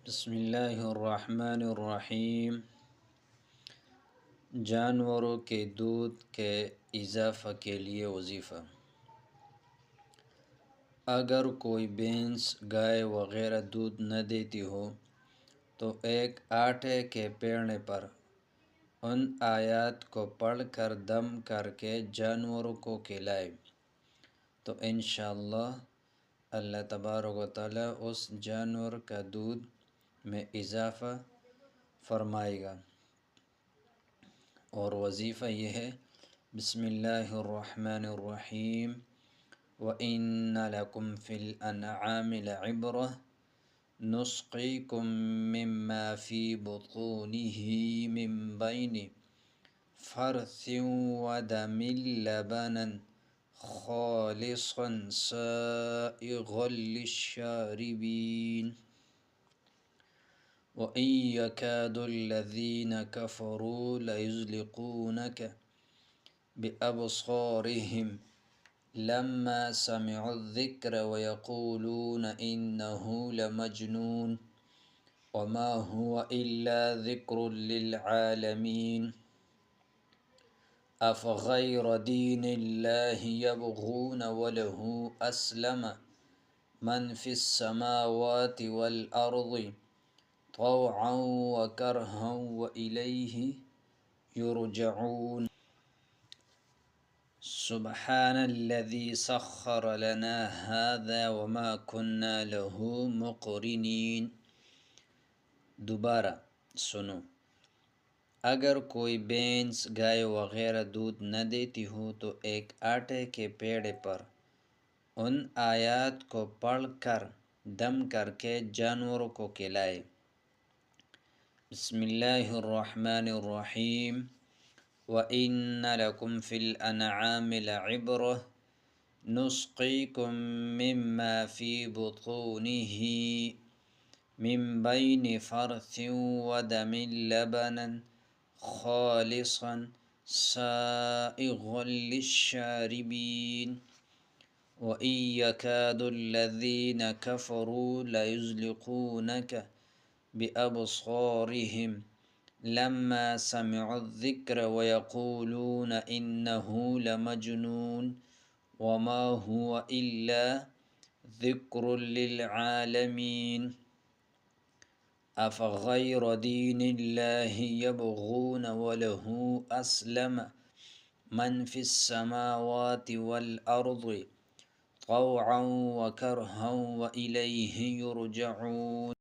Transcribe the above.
بسم اللہ الرحمن الرحیم۔ جانوروں کے دودھ کے اضافہ کے لیے وظیفہ۔ اگر کوئی بھینس گائے وغیرہ دودھ نہ دیتی ہو تو ایک آٹے کے پیڑنے پر ان آیات کو پڑھ کر دم کر کے جانوروں کو کھلائے تو انشاءاللہ اللہ تبارک و تعالی اس جانور کا دودھ میں اضافہ فرمائے گا۔ اور وظیفہ یہ ہے بسم اللہ الرحمن الرحیم وَإِنَّ لَكُمْ فِي الْأَنْعَامِ لَعِبْرَةً نُسْقِيكُم مِّمَّا فِي بُطُونِهِ مِن بَيْنِ فَرْثٍ وَدَمٍ لَبَنًا خَالِصًا سَائِغًا لِلشَّارِبِينَ وَإِن يَكَادُ الَّذِينَ كَفَرُوا لَيُزْلِقُونَكَ بِأَبْصَارِهِمْ لَمَّا سَمِعُوا الذِّكْرَ وَيَقُولُونَ إِنَّهُ لَمَجْنُونٌ وَمَا هُوَ إِلَّا ذِكْرٌ لِلْعَالَمِينَ أَفَغَيْرَ دِينِ اللَّهِ يَبْغُونَ وَلَهُ أَسْلَمَ مَنْ فِي السَّمَاوَاتِ وَالْأَرْضِ طَوْعًا وَكَرْهًا وَإِلَيْهِ يُرْجَعُونَ سبحان الذي سخر لنا هذا وما كنا له مقرنين۔ دوبارہ سنو، اگر کوئی بھینس گائے وغیرہ دودھ نہ دیتی ہو تو ایک آٹے کے پیڑے پر ان آیات کو پڑھ کر دم کر کے جانوروں کو کھلائے۔ بسم اللہ الرحمن الرحیم وَإِنَّ لَكُمْ فِي الْأَنْعَامِ لَعِبْرَةً نُسْقِيكُم مِّمَّا فِي بُطُونِهِ مِن بَيْنِ فَرْثٍ وَدَمٍ لَبَنًا خَالِصًا سَائِغًا لِلشَّارِبِينَ وَإِن يَكَادُ الَّذِينَ كَفَرُوا لَيُزْلِقُونَكَ بِأَبْصَارِهِمْ لَمَّا سَمِعُوا الذِّكْرَ وَيَقُولُونَ إِنَّهُ لَمَجْنُونٌ وَمَا هُوَ إِلَّا ذِكْرٌ لِلْعَالَمِينَ أَفَغَيْرَ دِينِ اللَّهِ يَبْغُونَ وَلَهُ أَسْلَمَ مَنْ فِي السَّمَاوَاتِ وَالْأَرْضِ طَوْعًا وَكَرْهًا وَإِلَيْهِ يُرْجَعُونَ